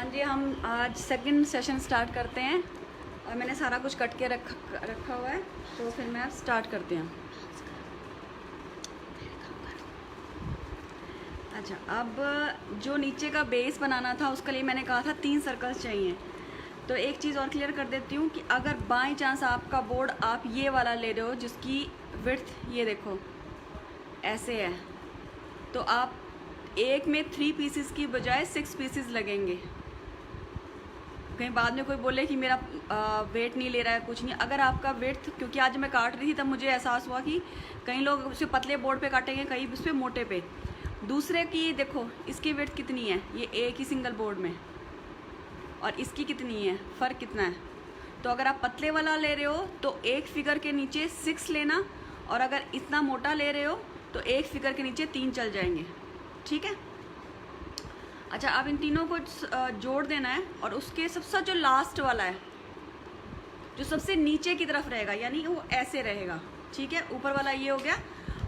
हाँ जी, हम आज सेकंड सेशन स्टार्ट करते हैं और मैंने सारा कुछ कट के रखा हुआ है, तो फिर मैं अब स्टार्ट करते हैं। अच्छा, अब जो नीचे का बेस बनाना था उसके लिए मैंने कहा था 3 सर्कल्स चाहिए। तो एक चीज़ और क्लियर कर देती हूँ कि अगर बाई चांस आपका बोर्ड आप ये वाला ले रहे हो जिसकी विड्थ ये देखो ऐसे है, तो आप एक में 3 पीसेस की बजाय 6 पीसेस लगेंगे। कहीं बाद में कोई बोले कि मेरा वेट नहीं ले रहा है, कुछ नहीं। अगर आपका वेट, क्योंकि आज मैं काट रही थी तब मुझे एहसास हुआ कि कई लोग उसे पतले बोर्ड पे काटेंगे, कई उस पर मोटे पे। दूसरे की देखो इसकी वेट कितनी है, ये एक ही सिंगल बोर्ड में, और इसकी कितनी है, फ़र्क कितना है। तो अगर आप पतले वाला ले रहे हो तो एक फिगर के नीचे 6 लेना, और अगर इतना मोटा ले रहे हो तो एक फिगर के नीचे 3 चल जाएंगे। ठीक है। अच्छा, अब इन तीनों को जोड़ देना है, और उसके सबसे जो लास्ट वाला है, जो सबसे नीचे की तरफ रहेगा, यानी वो ऐसे रहेगा। ठीक है, ऊपर वाला ये हो गया,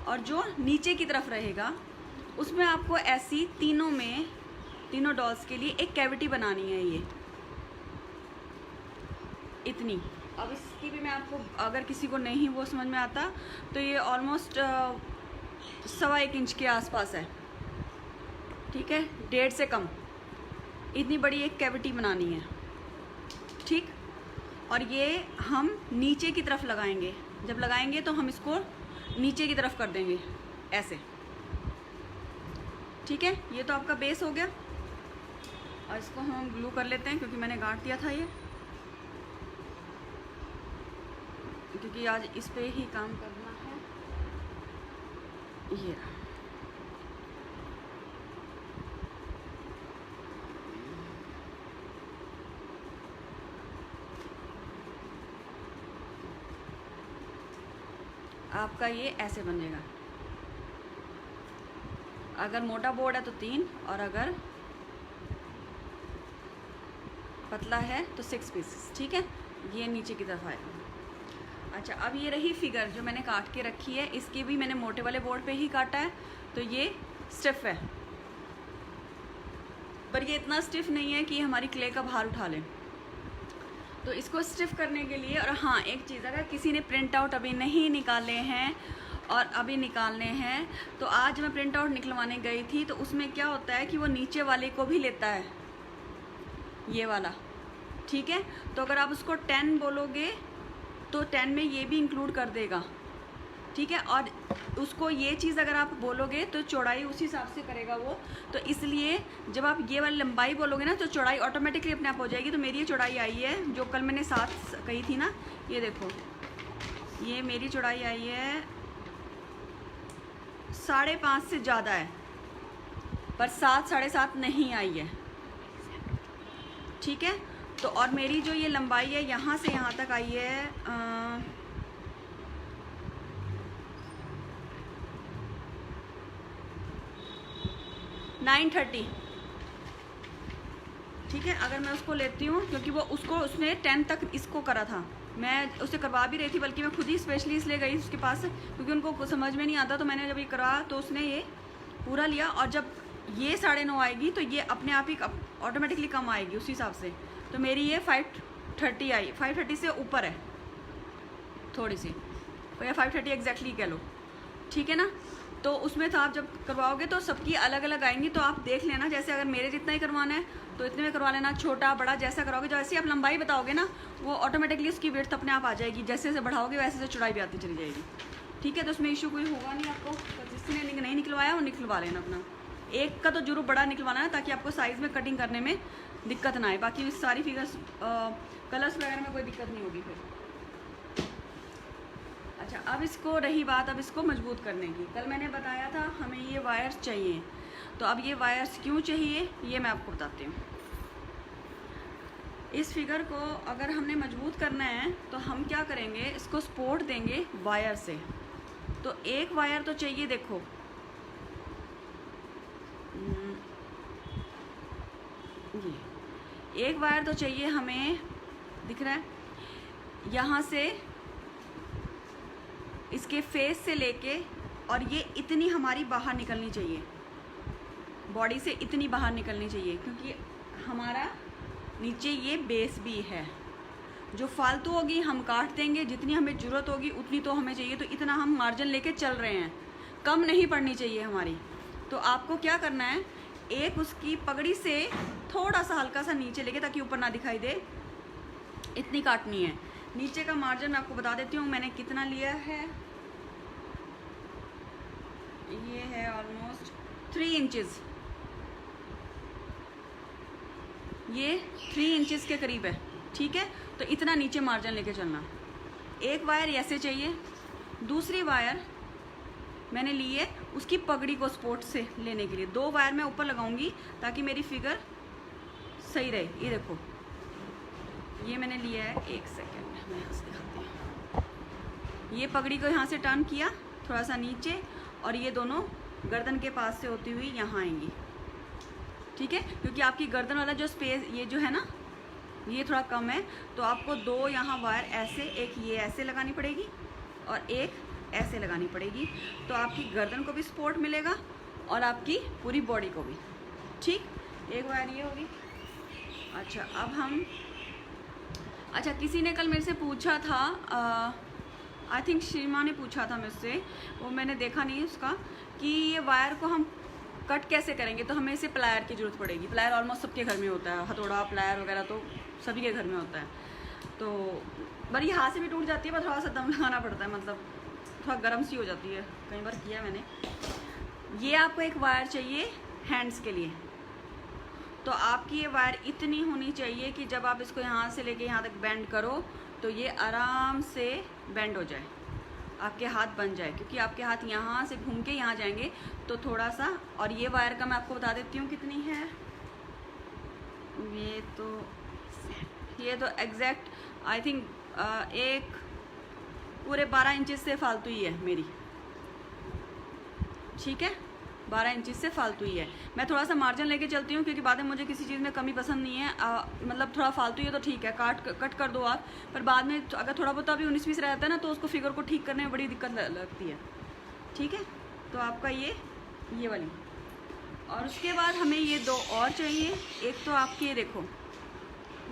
और जो नीचे की तरफ रहेगा उसमें आपको ऐसी तीनों डॉल्स के लिए एक कैविटी बनानी है, ये इतनी। अब इसकी भी मैं आपको, अगर किसी को नहीं वो समझ में आता, तो ये ऑलमोस्ट 1.25 इंच के आसपास है। ठीक है, 1.5 से कम, इतनी बड़ी एक कैविटी बनानी है। ठीक, और ये हम नीचे की तरफ लगाएंगे। जब लगाएंगे तो हम इसको नीचे की तरफ कर देंगे ऐसे। ठीक है, ये तो आपका बेस हो गया, और इसको हम ग्लू कर लेते हैं क्योंकि मैंने गांठ दिया था ये, क्योंकि आज इस पे ही काम करना है। ये आपका ये ऐसे बनेगा। अगर मोटा बोर्ड है तो 3, और अगर पतला है तो 6 पीसेस। ठीक है, ये नीचे की तरफ आएगा। अच्छा, अब ये रही फिगर जो मैंने काट के रखी है, इसकी भी मैंने मोटे वाले बोर्ड पे ही काटा है, तो ये स्टिफ है, पर ये इतना स्टिफ नहीं है कि हमारी क्ले का भार उठा ले। तो इसको स्टिफ करने के लिए, और हाँ एक चीज़, अगर किसी ने प्रिंट आउट अभी नहीं निकाले हैं और अभी निकालने हैं, तो आज मैं प्रिंट आउट निकलवाने गई थी, तो उसमें क्या होता है कि वो नीचे वाले को भी लेता है, ये वाला। ठीक है, तो अगर आप उसको 10 बोलोगे तो 10 में ये भी इंक्लूड कर देगा। ठीक है, और उसको ये चीज़ अगर आप बोलोगे तो चौड़ाई उसी हिसाब से करेगा वो। तो इसलिए जब आप ये वाली लंबाई बोलोगे ना तो चौड़ाई ऑटोमेटिकली अपने आप हो जाएगी। तो मेरी ये चौड़ाई आई है जो कल मैंने 7 कही थी ना, ये देखो, ये मेरी चौड़ाई आई है 5.5 से ज़्यादा है, पर 7 7.5 नहीं आई है। ठीक है, तो और मेरी जो ये लंबाई है यहाँ से यहाँ तक आई है 930। ठीक है, अगर मैं उसको लेती हूँ, क्योंकि वो उसने 10 तक इसको करा था, मैं उसे करवा भी रही थी, बल्कि मैं खुद ही स्पेशली इसलिए गई उसके पास क्योंकि उनको समझ में नहीं आता। तो मैंने जब ये करा तो उसने ये पूरा लिया, और जब ये 9.5 आएगी तो ये अपने आप ही ऑटोमेटिकली कम आएगी उसी हिसाब से। तो मेरी ये 530 आई, 530 से ऊपर है थोड़ी सी, या 530 एग्जैक्टली कह लो। ठीक है ना, तो उसमें तो आप जब करवाओगे तो सबकी अलग अलग आएंगी, तो आप देख लेना, जैसे अगर मेरे जितना ही करवाना है तो इतने में करवा लेना, छोटा बड़ा जैसा कराओगे, जैसे आप लंबाई बताओगे ना वो ऑटोमेटिकली उसकी विड्थ अपने आप आ जाएगी, जैसे जैसे बढ़ाओगे वैसे वैसे चौड़ाई भी आती चली जाएगी। ठीक है, तो उसमें इशू कोई होगा नहीं आपको। तो जिसने नहीं निकलवाया वो निकलवा लेना अपना, एक का तो जरूर बड़ा निकलवाना है, ताकि आपको साइज़ में कटिंग करने में दिक्कत ना आए। बाकी सारी फिगर्स कलर्स वगैरह में कोई दिक्कत नहीं होगी फिर। अच्छा, अब इसको रही बात अब इसको मजबूत करने की। कल मैंने बताया था हमें ये वायर्स चाहिए, तो अब ये वायर्स क्यों चाहिए ये मैं आपको बताती हूँ। इस फिगर को अगर हमने मजबूत करना है तो हम क्या करेंगे, इसको सपोर्ट देंगे वायर से। तो एक वायर तो चाहिए, देखो ये एक वायर तो चाहिए हमें, दिख रहा है, यहाँ से इसके फेस से लेके, और ये इतनी हमारी बाहर निकलनी चाहिए, बॉडी से इतनी बाहर निकलनी चाहिए, क्योंकि हमारा नीचे ये बेस भी है। जो फालतू होगी हम काट देंगे, जितनी हमें ज़रूरत होगी उतनी तो हमें चाहिए, तो इतना हम मार्जिन लेके चल रहे हैं, कम नहीं पड़नी चाहिए हमारी। तो आपको क्या करना है, एक उसकी पगड़ी से थोड़ा सा हल्का सा नीचे लेके, ताकि ऊपर ना दिखाई दे, इतनी काटनी है। नीचे का मार्जिन मैं आपको बता देती हूँ मैंने कितना लिया है। ये है ऑलमोस्ट 3 इंचज़, ये 3 इंचज़ के करीब है, ठीक है। तो इतना नीचे मार्जिन लेके चलना। एक वायर ऐसे चाहिए, दूसरी वायर मैंने ली है उसकी पगड़ी को सपोर्ट से लेने के लिए। 2 वायर मैं ऊपर लगाऊंगी ताकि मेरी फिगर सही रहे। ये देखो, ये मैंने लिया है, एक सेकेंड मैं यहाँ से दिखाती हूँ। ये पगड़ी को यहाँ से टर्न किया थोड़ा सा नीचे, और ये दोनों गर्दन के पास से होती हुई यहाँ आएंगी, ठीक है। क्योंकि आपकी गर्दन वाला जो स्पेस ये जो है ना, ये थोड़ा कम है, तो आपको 2 यहाँ वायर ऐसे, एक ये ऐसे लगानी पड़ेगी और एक ऐसे लगानी पड़ेगी। तो आपकी गर्दन को भी सपोर्ट मिलेगा और आपकी पूरी बॉडी को भी, ठीक। एक वायर ये होगी। अच्छा, अब हम, अच्छा किसी ने कल मेरे से पूछा था, आई थिंक श्रीमा ने पूछा था मुझसे, वो मैंने देखा नहीं उसका, कि ये वायर को हम कट कैसे करेंगे। तो हमें इसे प्लायर की ज़रूरत पड़ेगी। प्लायर ऑलमोस्ट सबके घर में होता है, हथौड़ा प्लायर वगैरह तो सभी के घर में होता है। तो बड़ी हाथ से भी टूट जाती है, पर थोड़ा सा दम लगाना पड़ता है, मतलब थोड़ा गर्म सी हो जाती है, कई बार किया मैंने। ये आपको एक वायर चाहिए हैंड्स के लिए। तो आपकी ये वायर इतनी होनी चाहिए कि जब आप इसको यहाँ से लेके यहाँ तक बेंड करो तो ये आराम से बेंड हो जाए, आपके हाथ बन जाए। क्योंकि आपके हाथ यहाँ से घूम के यहाँ जाएंगे तो थोड़ा सा। और ये वायर का मैं आपको बता देती हूँ कितनी है। ये तो एग्जैक्ट आई थिंक एक पूरे 12 इंचज़ से फालतू ही है मेरी, ठीक है। 12 इंचज़ से फालतू ही है। मैं थोड़ा सा मार्जिन लेके चलती हूँ क्योंकि बाद में मुझे किसी चीज़ में कमी पसंद नहीं है। मतलब थोड़ा फालतू ही है तो ठीक है, कट कर दो आप, पर बाद में अगर थोड़ा बहुत अभी 19-20 रहता है ना, तो उसको फिगर को ठीक करने में बड़ी दिक्कत लगती है, ठीक है। तो आपका ये वाली, और उसके बाद हमें ये 2 और चाहिए। एक तो आपकी ये देखो,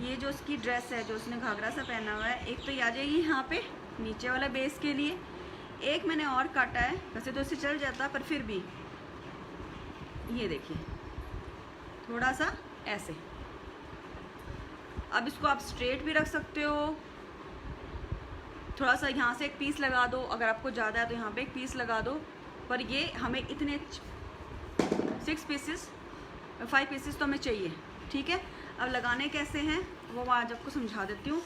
ये जो उसकी ड्रेस है, जो उसने घाघरा सा पहना हुआ है, एक तो ये आ जाएगी यहाँ पे नीचे वाला बेस के लिए। एक मैंने और काटा है, वैसे तो इससे चल जाता, पर फिर भी ये देखिए थोड़ा सा ऐसे। अब इसको आप स्ट्रेट भी रख सकते हो, थोड़ा सा यहाँ से एक पीस लगा दो, अगर आपको ज़्यादा है तो यहाँ पे एक पीस लगा दो। पर ये हमें इतने 5 पीसेस तो हमें चाहिए, ठीक है। अब लगाने कैसे हैं वो आज आपको समझा देती हूँ,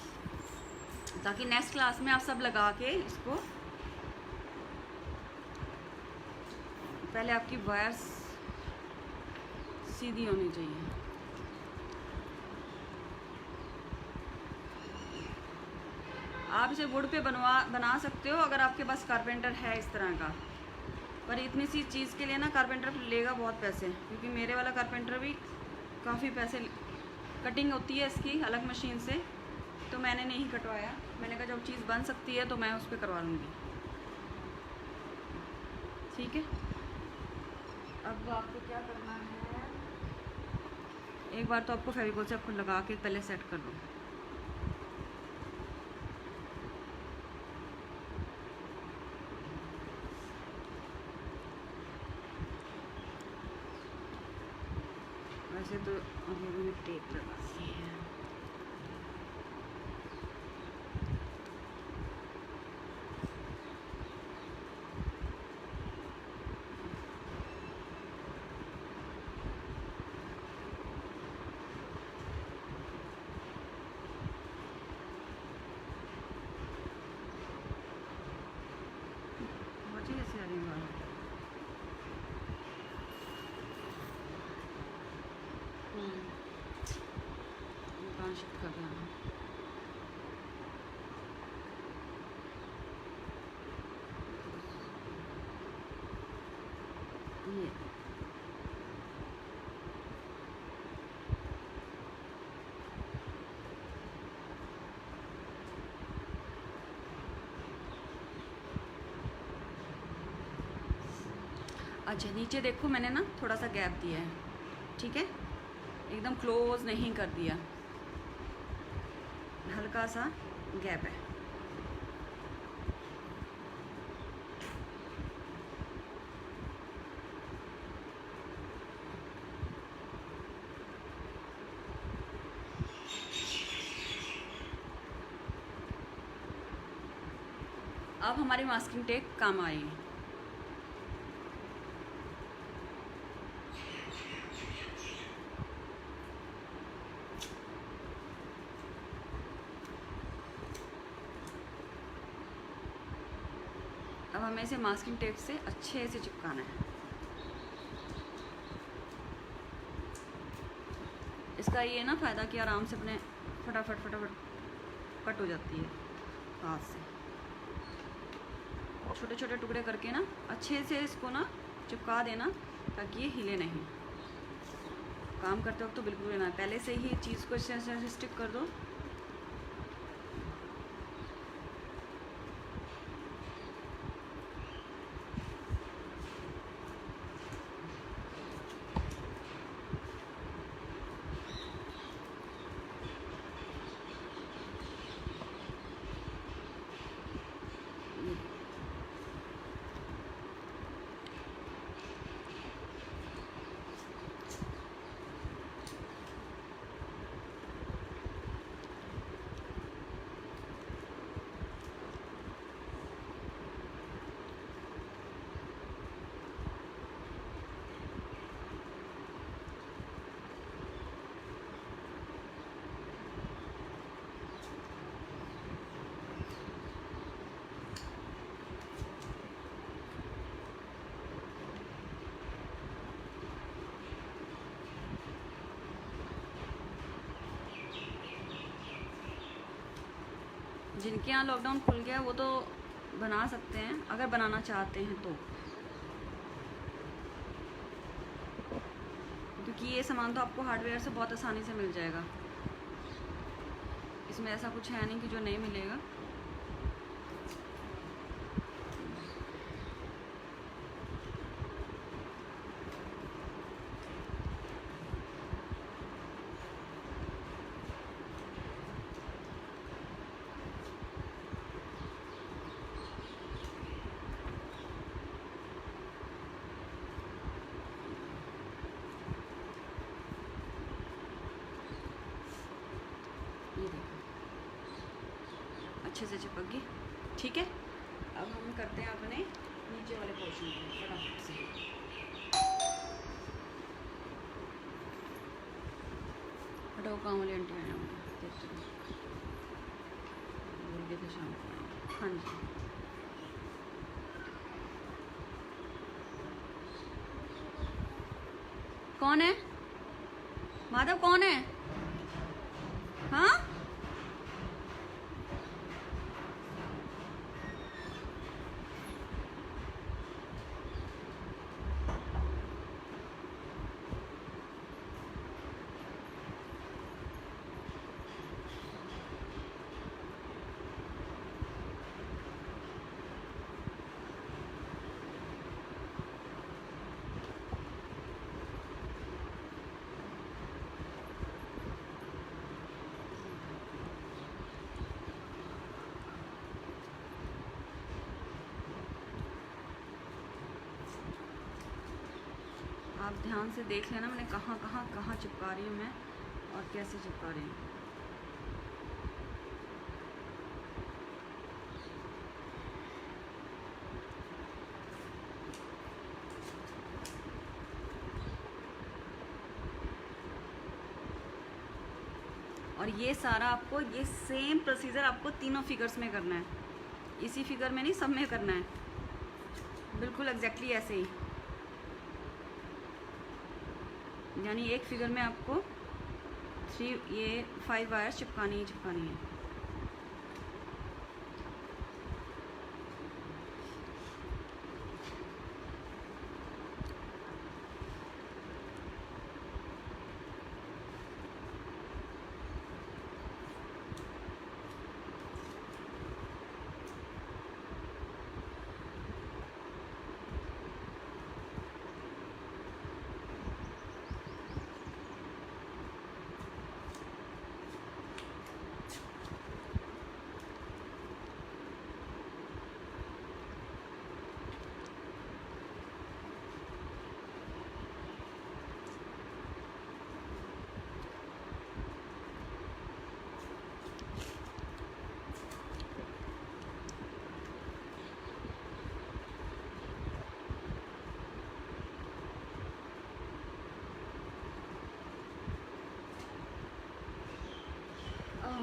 ताकि नेक्स्ट क्लास में आप सब लगा के इसको, पहले आपकी वायर्स सीधी होनी चाहिए। आप इसे वुड पे बना सकते हो अगर आपके पास कारपेंटर है इस तरह का, पर इतनी सी चीज़ के लिए ना कारपेंटर लेगा बहुत पैसे। क्योंकि मेरे वाला कारपेंटर भी काफ़ी पैसे, कटिंग होती है इसकी अलग मशीन से, तो मैंने नहीं कटवाया। मैंने कहा जब चीज़ बन सकती है तो मैं उस पर करवा लूँगी, ठीक है। अब आपको क्या करना है, एक बार तो आपको फेविकोल से आपको लगा के पहले सेट कर लो। वैसे तो अभी मैंने टेप लगा दी है। शिफ्ट कर देना। ये अच्छा, नीचे देखो मैंने ना थोड़ा सा गैप दिया है, ठीक है, एकदम क्लोज नहीं कर दिया। हल्का सा गैप है। अब हमारी मास्किंग टेप काम आ रही है। अब हमें इसे मास्किंग टेप से अच्छे से चिपकाना है। इसका ये ना फ़ायदा कि आराम से अपने फटाफट कट हो जाती है हाथ से। छोटे छोटे टुकड़े करके ना अच्छे से इसको ना चिपका देना ताकि ये हिले नहीं। काम करते वक्त तो बिल्कुल ना, पहले से ही चीज़ को ऐसे स्टिक कर दो। जिनके यहाँ लॉकडाउन खुल गया वो तो बना सकते हैं अगर बनाना चाहते हैं तो, क्योंकि ये सामान तो आपको हार्डवेयर से बहुत आसानी से मिल जाएगा। इसमें ऐसा कुछ है नहीं कि जो नहीं मिलेगा। ये देखो अच्छे से चिपक गई। ठीक है, अब हम करते हैं अपने नीचे वाले पोर्शन को फटाफट से। हटाओ काम वाले आंटी आए होंगे, देखते हैं बोल के थे शाम को आएंगे। हाँ जी, कौन है माधव, कौन है? हाँ आप ध्यान से देख लेना मैंने कहाँ चिपका रही हूँ मैं और कैसे चिपका रही हूँ। और ये सारा आपको ये सेम प्रोसीजर आपको तीनों फिगर्स में करना है, इसी फिगर में नहीं सब में करना है, बिल्कुल एग्जैक्टली ऐसे ही। यानी एक फिगर में आपको 5 वायर्स चिपकानी है।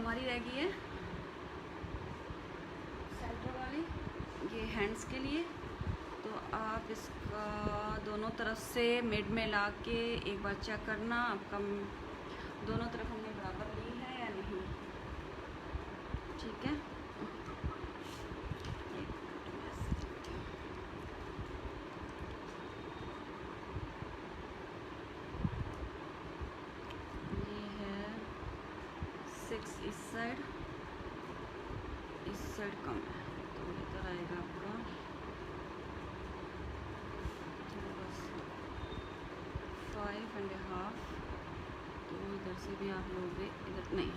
हमारी रह गई है सेंटर वाली, ये हैंड्स के लिए। तो आप इसका दोनों तरफ से मिड में ला के एक बार चेक करना आपका दोनों तरफ हमने बराबर ली है या नहीं। ठीक है, ये है 6 इस साइड कम है, तो इधर आएगा आपका बस 5.5। तो इधर से भी आप लोगे, इधर नहीं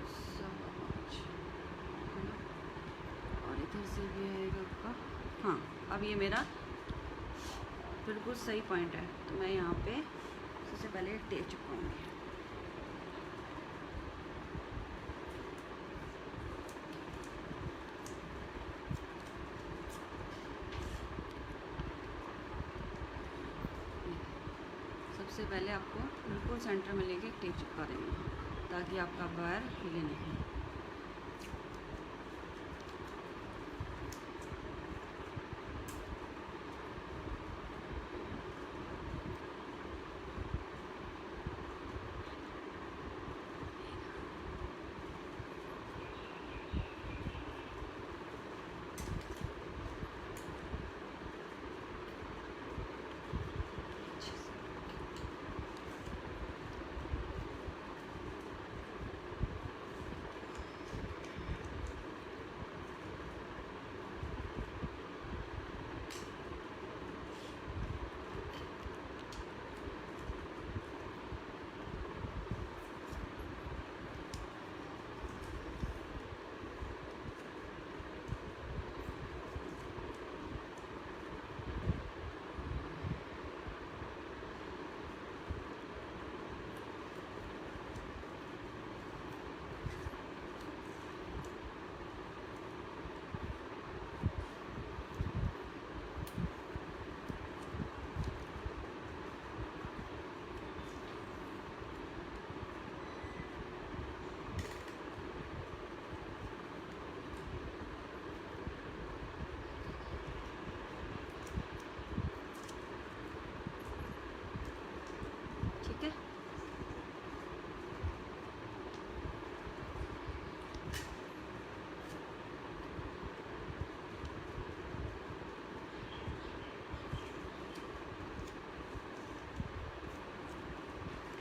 5.25 है ना, और इधर से भी आएगा आपका। हाँ, अब ये मेरा बिल्कुल सही पॉइंट है। तो मैं यहाँ पे सबसे पहले टेप चिपकाऊंगी। सबसे पहले आपको बिल्कुल सेंटर में लेके टेप चिपका देंगे ताकि आपका वायर हिले नहीं। ठीक है,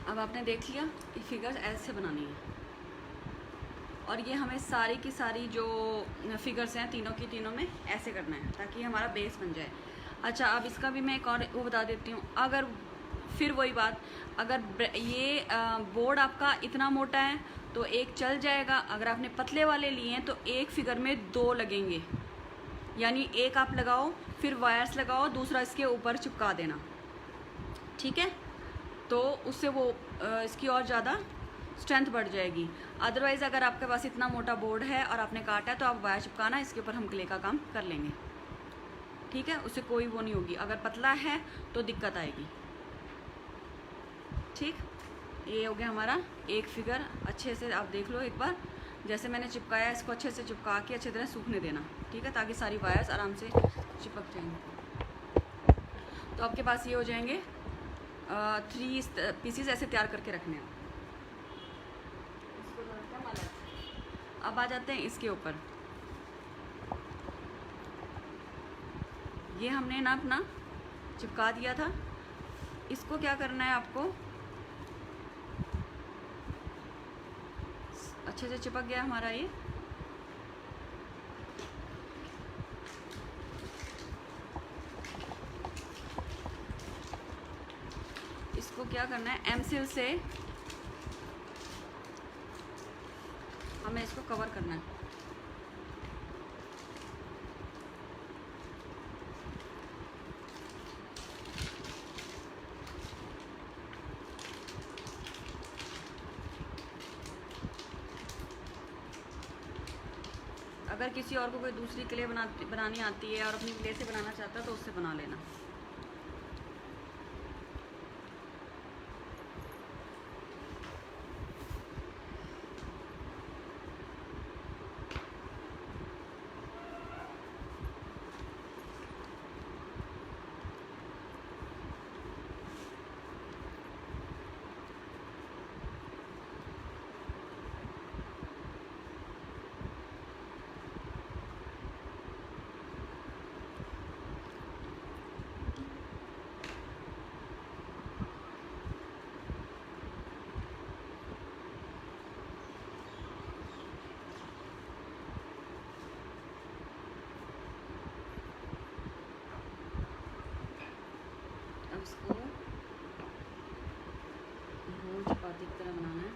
अब आपने देख लिया ये फिगर्स ऐसे बनानी है, और ये हमें सारी की सारी जो फिगर्स हैं तीनों की तीनों में ऐसे करना है ताकि हमारा बेस बन जाए। अच्छा, अब इसका भी मैं एक और वो बता देती हूँ। अगर फिर वही बात, अगर ये बोर्ड आपका इतना मोटा है तो एक चल जाएगा। अगर आपने पतले वाले लिए हैं तो एक फिगर में 2 लगेंगे, यानी एक आप लगाओ फिर वायर्स लगाओ, दूसरा इसके ऊपर चिपका देना। ठीक है, तो उससे वो इसकी और ज़्यादा स्ट्रेंथ बढ़ जाएगी। अदरवाइज़ अगर आपके पास इतना मोटा बोर्ड है और आपने काटा है तो आप वायर चिपकाना, इसके ऊपर हम क्ले का काम कर लेंगे। ठीक है, उससे कोई वो नहीं होगी। अगर पतला है तो दिक्कत आएगी। ठीक, ये हो गया हमारा एक फिगर। अच्छे से आप देख लो एक बार, जैसे मैंने चिपकाया इसको अच्छे से चिपका के अच्छे तरह सूखने देना। ठीक है, ताकि सारी वायर्स आराम से चिपक जाएंगे। तो आपके पास ये हो जाएंगे 3 पीसीज ऐसे तैयार करके रखने हैं। इसको रखते हैं अलग। अब आ जाते हैं इसके ऊपर। ये हमने ना अपना चिपका दिया था, इसको क्या करना है आपको, अच्छे से चिपक गया हमारा ये। इसको क्या करना है, एमसील से हमें इसको कवर करना है। अगर किसी और को कोई दूसरी क्ले बनानी आती है और अपनी क्ले से बनाना चाहता है तो उससे बना लेना। इसको गोल चपाती की तरह बनाना है।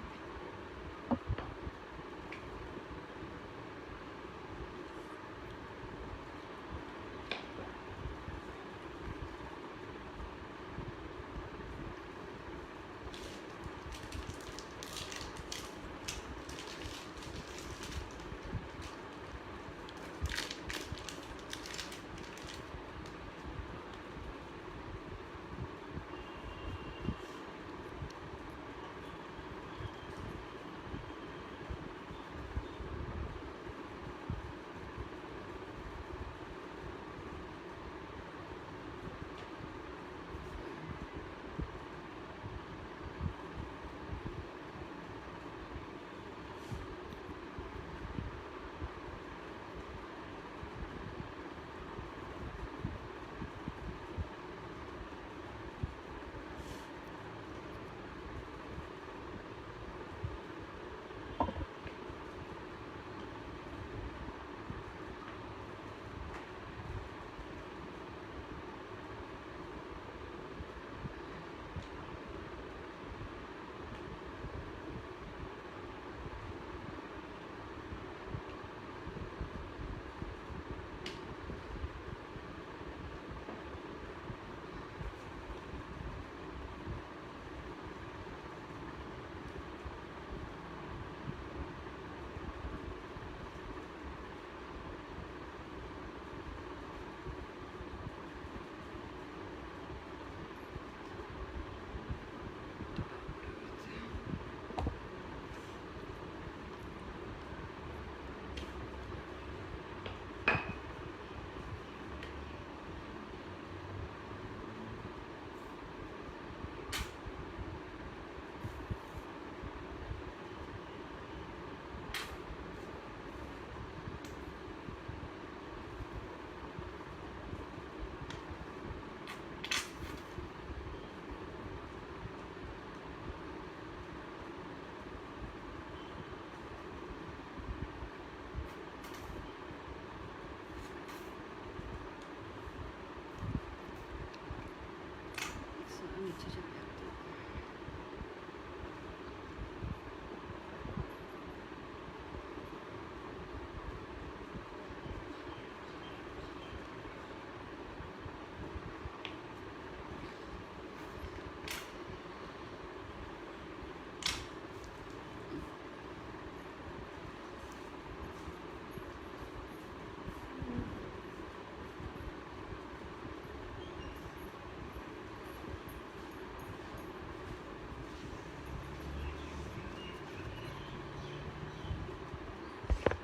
नीचे चले जाते हैं।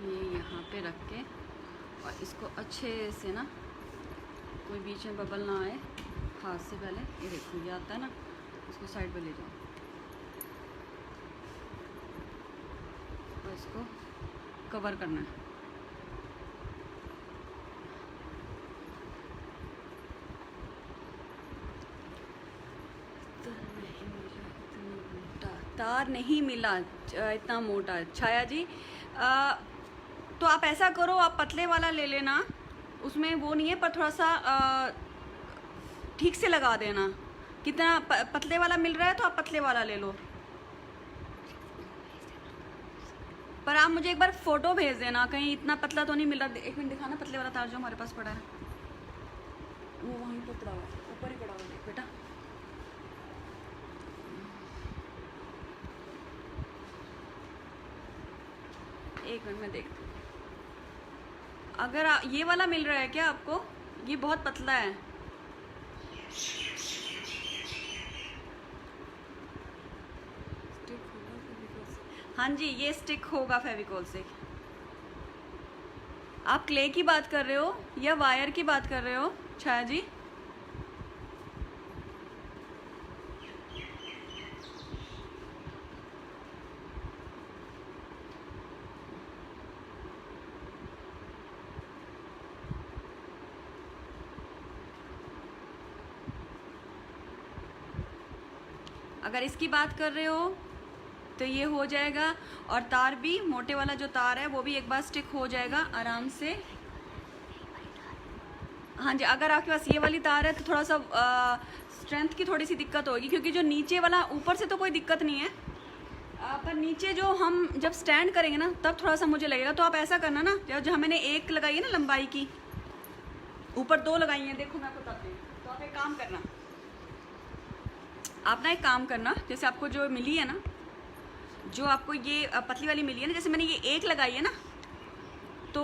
ये यहाँ पे रख के और इसको अच्छे से ना, कोई बीच में बबल ना आए, हाथ से पहले ये देखो ये आता है ना, इसको साइड पे ले जाओ और इसको कवर करना है। तार नहीं मिला इतना मोटा। छाया जी तो आप ऐसा करो, आप पतले वाला ले लेना, उसमें वो नहीं है, पर थोड़ा सा ठीक से लगा देना। कितना पतले वाला मिल रहा है तो आप पतले वाला ले लो, पर आप मुझे एक बार फोटो भेज देना, कहीं इतना पतला तो नहीं मिल रहा। एक मिनट दिखाना पतले वाला तार जो हमारे पास पड़ा है, वो वहीं पर पड़ा हुआ है, ऊपर ही पड़ा हुआ है बेटा। एक मिनट में देखती हूँ। अगर ये वाला मिल रहा है क्या आपको? ये बहुत पतला है। हाँ जी, ये स्टिक होगा फेविकोल से। आप क्ले की बात कर रहे हो या वायर की बात कर रहे हो छाया जी? अगर इसकी बात कर रहे हो तो ये हो जाएगा, और तार भी मोटे वाला जो तार है वो भी एक बार स्टिक हो जाएगा आराम से। हाँ जी, अगर आपके पास ये वाली तार है तो थोड़ा सा स्ट्रेंथ की थोड़ी सी दिक्कत होगी, क्योंकि जो नीचे वाला, ऊपर से तो कोई दिक्कत नहीं है, पर नीचे जो हम जब स्टैंड करेंगे ना तब थोड़ा सा मुझे लगेगा। तो आप ऐसा करना ना, जहाँ मैंने 1 लगाई है ना लंबाई की, ऊपर 2 लगाई हैं, देखो मैं आपको बताती हूँ। तो आप एक काम करना, आप ना एक काम करना, जैसे आपको जो मिली है ना, जो आपको ये पतली वाली मिली है ना, जैसे मैंने ये 1 लगाई है ना, तो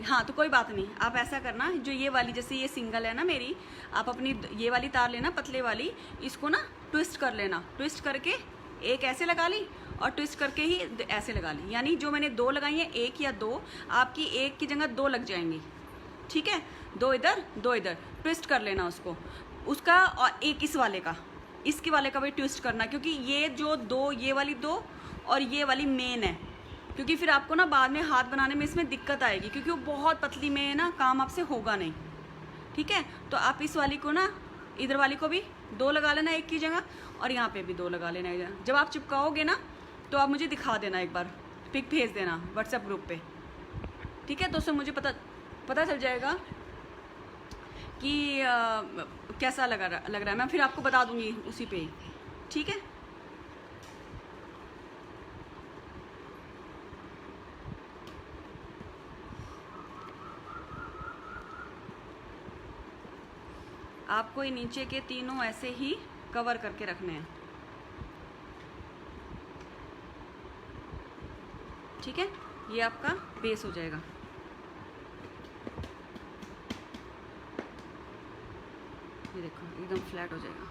हाँ तो कोई बात नहीं, आप ऐसा करना, जो ये वाली जैसे ये सिंगल है ना मेरी, आप अपनी ये वाली तार लेना पतले वाली, इसको ना ट्विस्ट कर लेना, ट्विस्ट करके एक ऐसे लगा ली और ट्विस्ट करके ही ऐसे लगा ली, यानी जो मैंने 2 लगाई हैं 1 या 2, आपकी 1 की जगह 2 लग जाएंगी, ठीक है। 2 इधर 2 इधर, ट्विस्ट कर लेना उसको, उसका, और एक इस वाले का, इसके वाले का भी ट्विस्ट करना, क्योंकि ये जो 2, ये वाली 2 और ये वाली मेन है, क्योंकि फिर आपको ना बाद में हाथ बनाने में इसमें दिक्कत आएगी, क्योंकि वो बहुत पतली में है ना, काम आपसे होगा नहीं, ठीक है। तो आप इस वाली को ना, इधर वाली को भी 2 लगा लेना 1 की जगह, और यहाँ पे भी 2 लगा लेना एक जगह। जब आप चिपकाओगे ना तो आप मुझे दिखा देना, एक बार पिक भेज देना व्हाट्सएप ग्रुप पे, ठीक है। तो उससे मुझे पता चल जाएगा कि कैसा लग रहा है, मैं फिर आपको बता दूंगी उसी पे, ठीक है। आपको ये नीचे के तीनों ऐसे ही कवर करके रखने हैं, ठीक है। ये आपका बेस हो जाएगा। ये देखो एकदम फ्लैट हो जाएगा।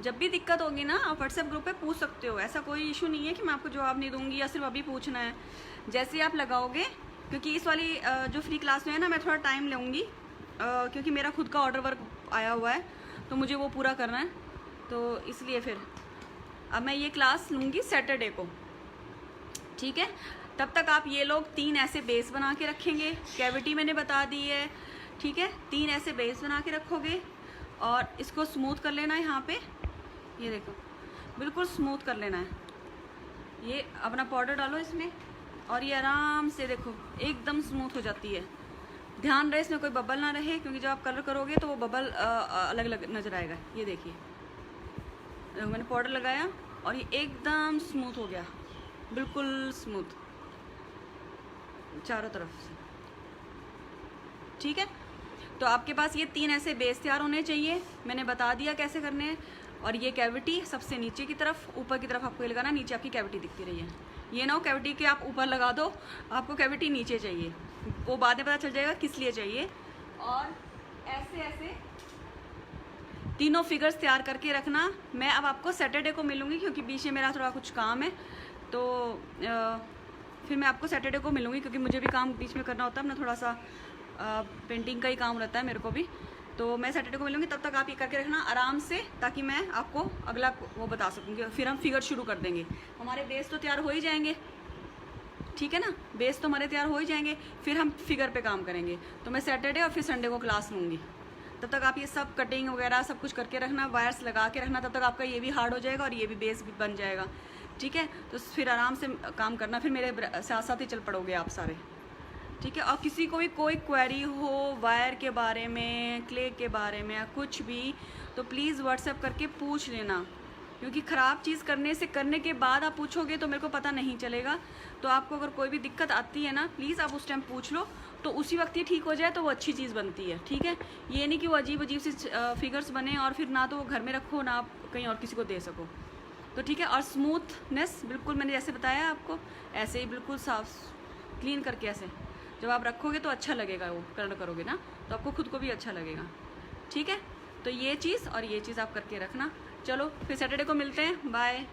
जब भी दिक्कत होगी ना, आप व्हाट्सएप ग्रुप पे पूछ सकते हो, ऐसा कोई इशू नहीं है कि मैं आपको जवाब नहीं दूंगी या सिर्फ अभी पूछना है। जैसे ही आप लगाओगे, क्योंकि इस वाली जो फ्री क्लास में है ना, मैं थोड़ा टाइम लूँगी, क्योंकि मेरा खुद का ऑर्डर वर्क आया हुआ है, तो मुझे वो पूरा करना है, तो इसलिए फिर अब मैं ये क्लास लूँगी सैटरडे को, ठीक है। तब तक आप ये लोग 3 ऐसे बेस बना के रखेंगे, कैविटी मैंने बता दी है, ठीक है। 3 ऐसे बेस बना के रखोगे और इसको स्मूथ कर लेना है यहाँ पे, ये देखो बिल्कुल स्मूथ कर लेना है। ये अपना पाउडर डालो इसमें और ये आराम से देखो एकदम स्मूथ हो जाती है। ध्यान रहे इसमें कोई बबल ना रहे, क्योंकि जब आप कलर करोगे तो वो बबल अलग अलग नज़र आएगा। ये देखिए मैंने पाउडर लगाया और ये एकदम स्मूथ हो गया, बिल्कुल स्मूथ चारों तरफ से, ठीक है। तो आपके पास ये 3 ऐसे बेस तैयार होने चाहिए, मैंने बता दिया कैसे करने हैं। और ये कैविटी सबसे नीचे की तरफ, ऊपर की तरफ आपको ये लगाना, नीचे आपकी कैविटी दिखती रही है। ये ना हो कैविटी के आप ऊपर लगा दो, आपको कैविटी नीचे चाहिए, वो बाद में पता चल जाएगा किस लिए चाहिए। और ऐसे ऐसे तीनों फिगर्स तैयार करके रखना। मैं अब आपको सैटरडे को मिलूँगी, क्योंकि बीच में मेरा थोड़ा कुछ काम है, तो फिर मैं आपको सैटरडे को मिलूँगी, क्योंकि मुझे भी काम बीच में करना होता है, अपना थोड़ा सा पेंटिंग का ही काम रहता है मेरे को भी। तो मैं सैटरडे को मिलूँगी, तब तक आप ये करके रखना आराम से, ताकि मैं आपको अगला वो बता सकूँगी। फिर हम फिगर शुरू कर देंगे, हमारे बेस तो तैयार हो ही जाएंगे, ठीक है ना, बेस तो हमारे तैयार हो ही जाएंगे, फिर हम फिगर पे काम करेंगे। तो मैं सैटरडे और फिर संडे को क्लास लूँगी। तब तक आप ये सब कटिंग वगैरह सब कुछ करके रखना, वायर्स लगा के रखना, तब तक आपका ये भी हार्ड हो जाएगा और ये भी बेस भी बन जाएगा, ठीक है। तो फिर आराम से काम करना, फिर मेरे साथ साथ ही चल पड़ोगे आप सारे, ठीक है। और किसी को भी कोई क्वेरी हो वायर के बारे में, क्ले के बारे में या कुछ भी, तो प्लीज़ व्हाट्सएप करके पूछ लेना, क्योंकि ख़राब चीज़ करने के बाद आप पूछोगे तो मेरे को पता नहीं चलेगा। तो आपको अगर कोई भी दिक्कत आती है ना, प्लीज़ आप उस टाइम पूछ लो, तो उसी वक्त ही ठीक हो जाए तो वो अच्छी चीज़ बनती है, ठीक है। ये नहीं कि वो अजीब अजीब सी फिगर्स बने और फिर ना तो वो घर में रखो ना आप कहीं और किसी को दे सको, तो ठीक है। और स्मूथनेस बिल्कुल मैंने जैसे बताया आपको, ऐसे ही बिल्कुल साफ क्लीन करके ऐसे जब आप रखोगे तो अच्छा लगेगा, वो कलर करोगे ना तो आपको खुद को भी अच्छा लगेगा, ठीक है। तो ये चीज़ और ये चीज़ आप करके रखना। चलो फिर सैटरडे को मिलते हैं, बाय।